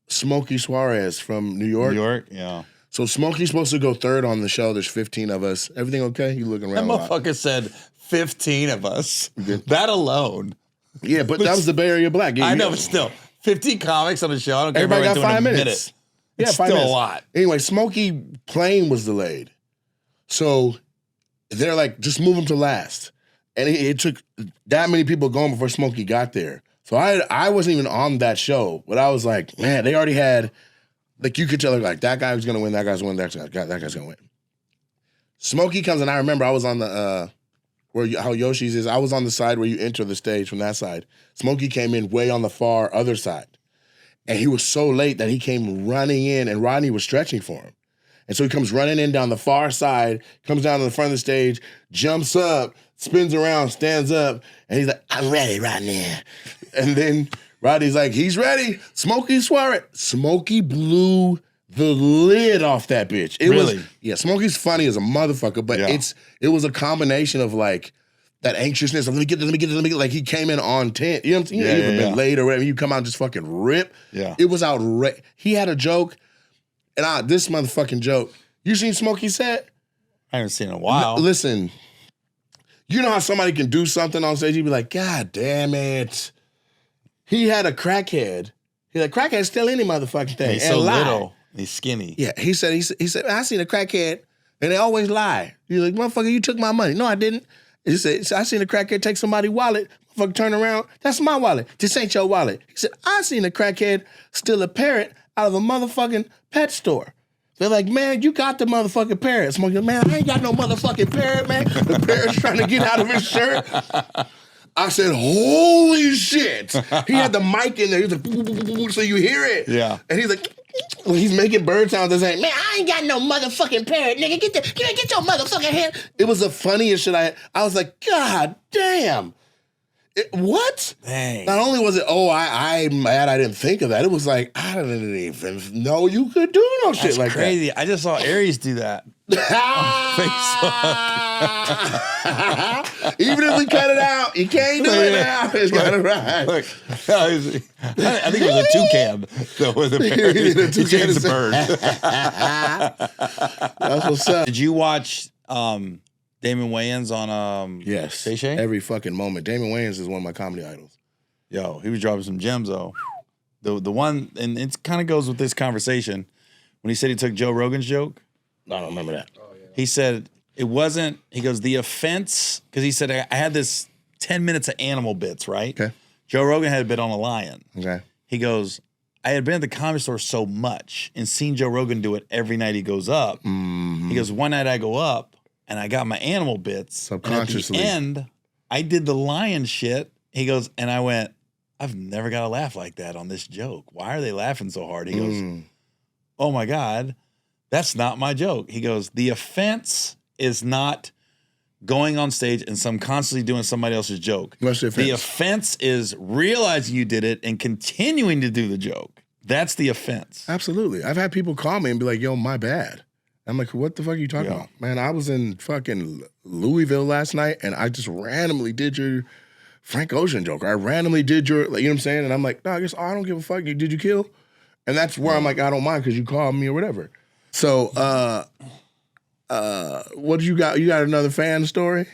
Smokey Suarez from New York.
New York, yeah.
So Smokey's supposed to go third on the show. There's 15 of us. Everything okay? You looking
That
around a lot.
motherfucker said 15 of us. That alone.
Yeah, but that was the Bay Area Black.
I know, but still, 15 comics on the show. I don't care
Everybody
if
got
everybody's
5
doing a
minutes.
minute.
Yeah,
It's
5
still
minutes.
a lot.
Anyway, Smokey plane was delayed. So they're like, just move him to last. And it took that many people going before Smokey got there. So I wasn't even on that show, but I was like, man, they already had, like you could tell, like that guy was going to win, that guy's going to win, that guy's going to win. Smokey comes, and I remember I was on the, how Yoshi's is, I was on the side where you enter the stage from that side. Smokey came in way on the far other side. And he was so late that he came running in, and Rodney was stretching for him. And so he comes running in down the far side, comes down to the front of the stage, jumps up, spins around, stands up, and he's like, I'm ready, Rodney. And then Rodney's like, he's ready. Smokey Suarez. Smokey blew the lid off that bitch. It
Really?
was, yeah, Smokey's funny as a motherfucker, but
Yeah.
it was a combination of like, that anxiousness of let me get this, like he came in on 10. You know what I'm saying?
Yeah,
You ever been
yeah.
late or whatever, you come out and just fucking rip.
Yeah.
It was outrageous. He had a joke, and this motherfucking joke. You seen Smokey set?
I haven't seen it in a while.
Listen, you know how somebody can do something on stage, you'd be like, God damn it. He had a crackhead. He's like, crackhead's still any motherfucking thing.
He's
and
so
lie.
little. He's skinny.
Yeah, he said, I seen a crackhead, and they always lie. He's like, motherfucker, you took my money. No, I didn't. He said, I seen a crackhead take somebody's wallet. Motherfucker turn around. That's my wallet. This ain't your wallet. He said, I seen a crackhead steal a parrot out of a motherfucking pet store. They're like, man, you got the motherfucking parrot. Smokey, man, I ain't got no motherfucking parrot, man. The parrot's trying to get out of his shirt. I said, holy shit. He had the mic in there. He was like, boo, boo, boo, boo, so you hear it.
Yeah.
And he's like, when he's making bird sounds, they're saying, man, I ain't got no motherfucking parrot, nigga. Get your motherfucking hand. It was the funniest shit I was like, God damn. What?
Dang.
Not only was it, I'm mad I didn't think of that. It was like, I didn't even know you could do no shit
That's
like
crazy. I just saw Aries do that.
that. Even if we cut it out, you can't do it now. It's got to ride.
Look, I think it was a toucan. So with a bird.
He did a
He
toucan.
changed the bird.
That's what's up.
Did you watch Damon Wayans on
Yes.
Shay Shay?
Every fucking moment. Damon Wayans is one of my comedy idols.
Yo, he was dropping some gems though. The one, and it kind of goes with this conversation when he said he took Joe Rogan's joke.
I don't remember that.
He said it wasn't. He goes the offense because he said I had this 10 minutes of animal bits, right?
Okay.
Joe Rogan had a bit on a lion.
Okay.
He goes, I had been at the Comedy Store so much and seen Joe Rogan do it every night he goes up.
Mm-hmm.
He goes, one night I go up and I got my animal bits.
Subconsciously.
And at the end, I did the lion shit. He goes, and I went, I've never got a laugh like that on this joke. Why are they laughing so hard? He goes, oh my God, that's not my joke. He goes, the offense is not going on stage and constantly doing somebody else's joke.
What's the offense?
The offense is realizing you did it and continuing to do the joke. That's the offense.
Absolutely. I've had people call me and be like, yo, my bad. I'm like, what the fuck are you talking about? Man, I was in fucking Louisville last night and I just randomly did your Frank Ocean joke. I randomly did your, you know what I'm saying? And I'm like, no, I guess I don't give a fuck. Did you kill? And that's where I'm like, I don't mind because you called me or whatever. So, what do you got? You got another fan story?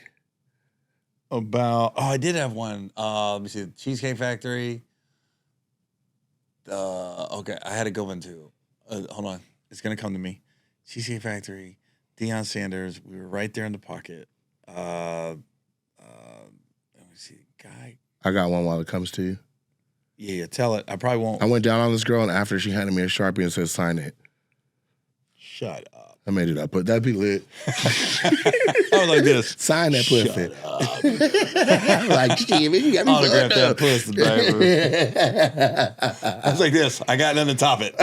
I did have one. Let me see. Cheesecake Factory. Okay, I had a good one too. Hold on. It's going to come to me. Cheesecake Factory, Deion Sanders. We were right there in the pocket. Let me see. Guy.
I got one while it comes to you.
Yeah, tell it. I probably won't.
I went down on this girl, and after she handed me a Sharpie and said, sign it.
Shut up.
I made it up, but that'd be lit.
I was like this.
Sign that pussy.
Shut up.
I'm like, Steven, you got me
Autograph
fucked
that
up.
pussy, baby. I was like this. I got nothing to top it.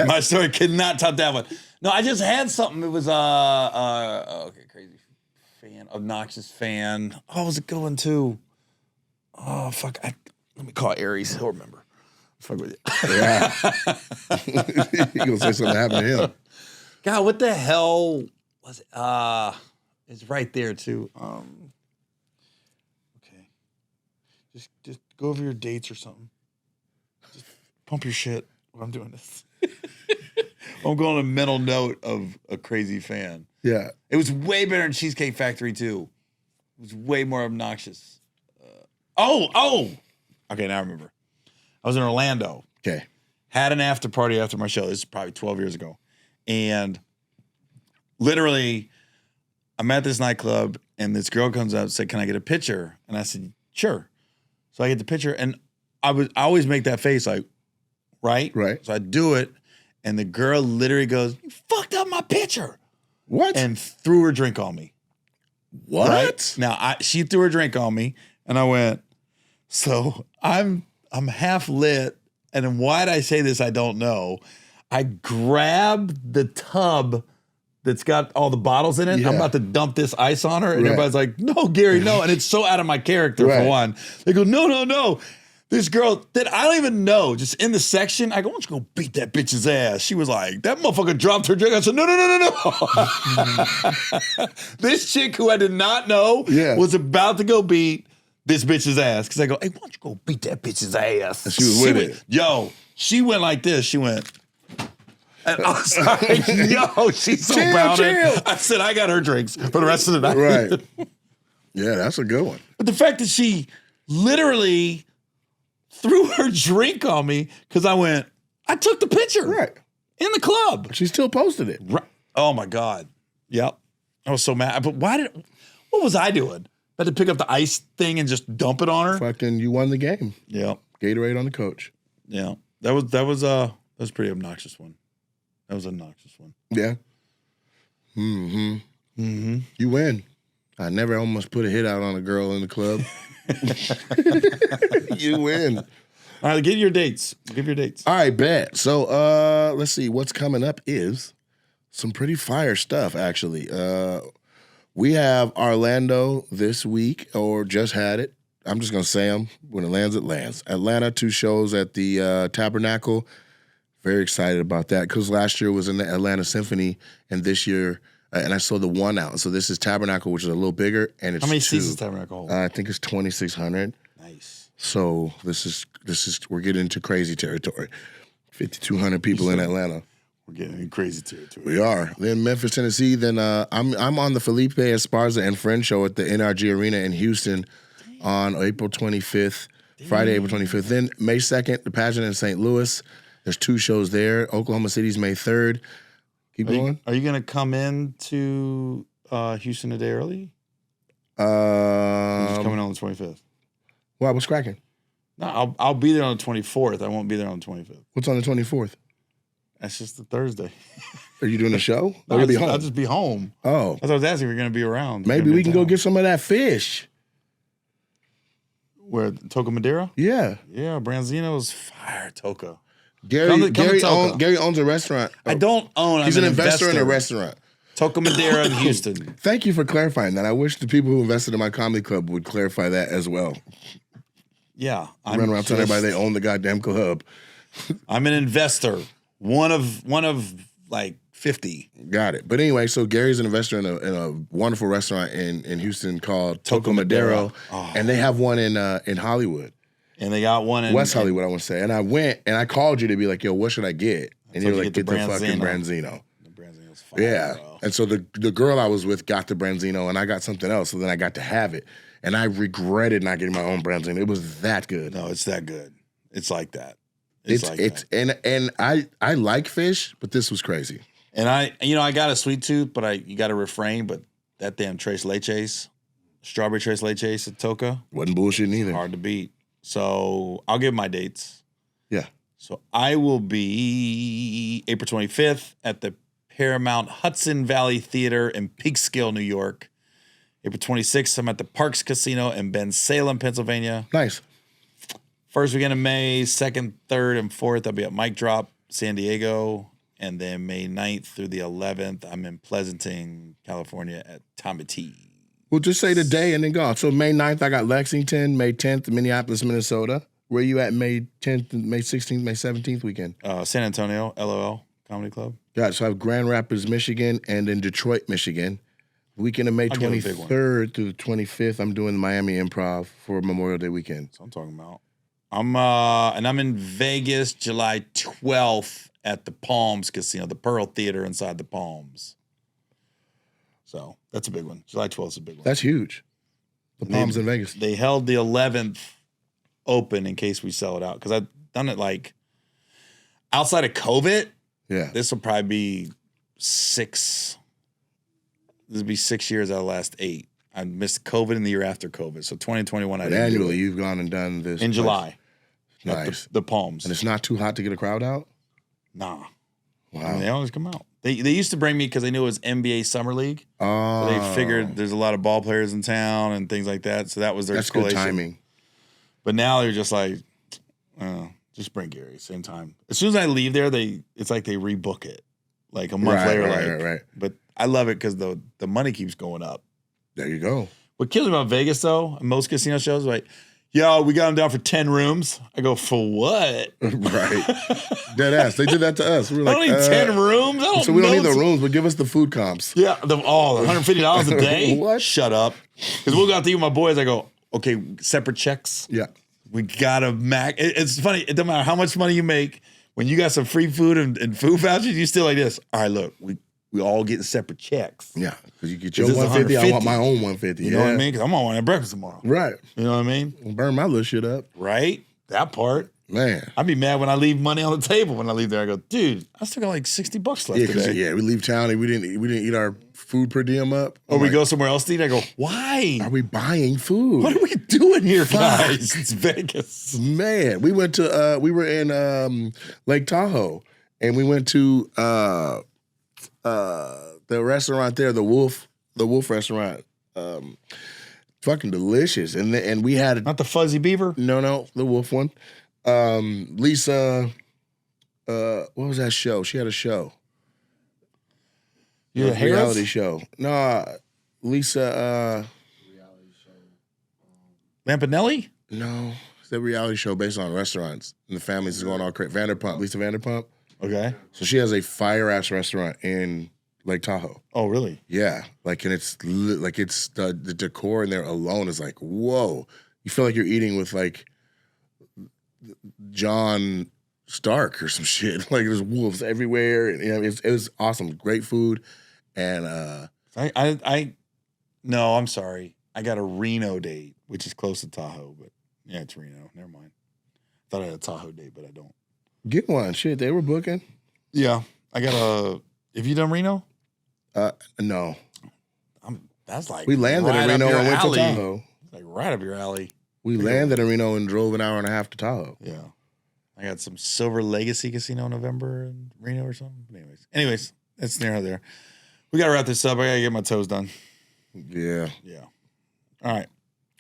My story could not top that one. No, I just had something. It was okay, crazy fan, obnoxious fan. Oh, was it going too? Oh fuck! Let me call Aries. He'll remember. Fuck with you.
Yeah. You gonna say something happened to him?
God, what the hell was it? It's right there too. Okay, just go over your dates or something. Just pump your shit while I'm doing this. I'm going on a mental note of a crazy fan.
Yeah.
It was way better than Cheesecake Factory too. It was way more obnoxious. Okay, now I remember. I was in Orlando.
Okay.
Had an after party after my show. This is probably 12 years ago. And literally, I'm at this nightclub and this girl comes up and said, can I get a picture? And I said, sure. So I get the picture and I always make that face like, right?
Right.
So I do it and the girl literally goes, you fucked up my picture.
What?
And threw her drink on me.
What?
Right? Now, she threw her drink on me and I went, so I'm half lit. And then why'd I say this? I don't know. I grabbed the tub that's got all the bottles in it.
Yeah.
I'm about to dump this ice on her. And
Right.
everybody's like, no, Gary, no. And it's so out of my character,
Right.
for one. They go, no. This girl that I don't even know, just in the section, I go, why don't you go beat that bitch's ass? She was like, that motherfucker dropped her drink. I said, no. This chick who I did not know was about to go beat this bitch's ass. Because I go, hey, why don't you go beat that bitch's ass?
And she was with it.
Yo, she went like this. She went. And I was like, yo, she's so pounded. I said, I got her drinks for the rest of the night.
Right. Yeah, that's a good one.
But the fact that she literally threw her drink on me because I took the picture.
Right.
In the club.
She still posted it.
Right. Oh my God. Yep. I was so mad. But what was I doing? I had to pick up the ice thing and just dump it on her.
Fucking, you won the game.
Yeah.
Gatorade on the coach.
Yeah. That was a pretty obnoxious one. That was an obnoxious one.
Yeah. You win. I never almost put a hit out on a girl in the club. You win.
All right, give your dates. Give your dates.
All right, bet. So let's see. What's coming up is some pretty fire stuff, actually. We have Orlando this week, or just had it. I'm just going to say them. When it lands, it lands. Atlanta, 2 shows at the Tabernacle. Very excited about that because last year was in the Atlanta Symphony, and this year, and I sold the 1 out. So this is Tabernacle, which is a little bigger, and it's
How many
2.
seats is Tabernacle hold?
I think it's 2,600.
Nice.
So this is we're getting into crazy territory. 5,200 people in Atlanta.
We're getting in crazy territory.
We are. Then Memphis, Tennessee. Then I'm on the Felipe Esparza and Friends show at the NRG Arena in Houston on April 25th, Friday, April 25th. Then May 2nd, the Pageant in St. Louis. There's 2 shows there. Oklahoma City's May 3rd. Keep going.
Are you going to come in to Houston a day early? You're just coming on the 25th.
Why? What's cracking?
No, I'll be there on the 24th. I won't be there on the 25th.
What's on the 24th?
That's just the Thursday.
Are you doing a show?
No,
You'll be home.
I'll just be home.
Oh.
That's what I was asking if you're going to be around.
Maybe we can go get some of that fish.
Where? Toca Madera?
Yeah.
Yeah, Branzino's fire, Toca.
Gary owns a restaurant.
I don't own.
He's an investor in a restaurant.
Toca Madera in Houston.
Thank you for clarifying that. I wish the people who invested in my comedy club would clarify that as well.
Yeah.
I run around telling everybody they own the goddamn club.
I'm an investor. One of like 50.
Got it. But anyway, so Gary's an investor in a wonderful restaurant in Houston called Toca Madera.
Oh.
And they have one in Hollywood.
And they got one in
West Hollywood, I want to say. And I went and I called you to be like, yo, what should I get? And you were like, get the fucking Branzino.
The Branzino's fire,
Yeah.
bro.
And so the girl I was with got the Branzino and I got something else. So then I got to have it. And I regretted not getting my own Branzino. It was that good.
No, it's that good. It's like that.
And I like fish, but this was crazy.
And I got a sweet tooth, but you got to refrain. But that damn Tres Leches, strawberry Tres Leches at Toca,
Wasn't bullshitting either.
hard to beat. So I'll give my dates.
Yeah.
So I will be April 25th at the Paramount Hudson Valley Theater in Peekskill, New York. April 26th, I'm at the Parks Casino in Bensalem, Pennsylvania.
Nice.
First weekend of May, 2nd, 3rd, and 4th, I'll be at Mic Drop, San Diego. And then May 9th through the 11th, I'm in Pleasanton, California at Tommy T.
Well, just say the day and then go. So May 9th, I got Lexington. May 10th, Minneapolis, Minnesota. Where you at May 10th, May 16th, May 17th weekend?
San Antonio, LOL Comedy Club.
Yeah, so I have Grand Rapids, Michigan, and then Detroit, Michigan. Weekend of May
I'll give a big one.
23rd through the 25th, I'm doing Miami Improv for Memorial Day weekend.
That's what I'm talking about. I'm in Vegas July 12th at the Palms Casino, the Pearl Theater inside the Palms. So that's a big one. July 12th is a big one.
That's huge. The Palms in Vegas.
They held the 11th open in case we sell it out because I've done it like outside of COVID.
Yeah.
This will probably be 6. This will be 6 years out of the last 8. I missed COVID in the year after COVID. So 2021, I
But
didn't do
annually,
it.
you've gone and done this.
In
place.
July.
Nice.
The Palms.
And it's not too hot to get a crowd out?
Nah.
Wow.
I mean, they always come out. They used to bring me because they knew it was NBA Summer League.
Oh.
So they figured there's a lot of ball players in town and things like that. So that was their
That's good
explanation.
timing.
But now they're just like, just bring Gary, same time. As soon as I leave there, it's like they rebook it. Like a month later.
Right.
But I love it because the money keeps going up.
There you go.
What kills me about Vegas, though, most casino shows, like, yo, we got them down for 10 rooms. I go, for what?
Right. Dead ass. They did that to us. We were
I
like,
don't need 10 rooms.
So we don't need the rooms, but give us the food comps.
Yeah, $150 a day?
What?
Shut up. Because we'll go out to eat with my boys. I go, okay, separate checks.
Yeah.
We got to It's funny. It doesn't matter how much money you make. When you got some free food and food vouchers, you still like this. All right, look, we all getting separate checks.
Yeah. Because you get your
This is
150, I want
150.
my own 150.
You know what I mean? Because I'm going to want to have breakfast tomorrow.
Right.
You know what I mean?
Burn my little shit up.
Right? That part.
Man.
I'd be mad when I leave money on the table. When I leave there, I go, dude, I still got like $60 left today.
We leave town and we didn't eat our food per diem up.
Or we go somewhere else to eat. I go, why?
Are we buying food?
What are we doing here, guys? It's Vegas.
Man, we went to we were in Lake Tahoe and we went to the restaurant there, the Wolf restaurant. Fucking delicious. And we had
Not the Fuzzy Beaver?
no, the Wolf one. Lisa what was that show? She had a show.
You a
reality show. No, Lisa
Lampanelli?
no, it's a reality show based on restaurants. And the families is going all crazy. Lisa Vanderpump.
Okay.
So she has a fire ass restaurant in Lake Tahoe.
Oh, really?
Yeah, like, and it's the decor in there alone is like, whoa. You feel like you're eating with like John Stark or some shit. Like there's wolves everywhere, and it was awesome. Great food, and
No, I'm sorry. I got a Reno date, which is close to Tahoe, but yeah, it's Reno. Never mind. Thought I had a Tahoe date, but I don't.
get one. Shit, they were booking.
Yeah, I got a. Have you done Reno?
No,
That's like
we landed
right
in
up
Reno
your
and went to
alley.
Tahoe.
Like right up your alley.
We landed in Reno and drove an hour and a half to Tahoe.
Yeah. I got some Silver Legacy Casino in November in Reno or something. But anyways, that's near there. We got to wrap this up. I got to get my toes done.
Yeah.
Yeah. All right.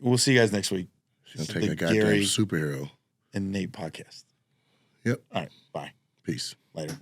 We'll see you guys next week.
She's going to take a goddamn superhero.
And Nate podcast.
Yep.
All right. Bye.
Peace.
Later.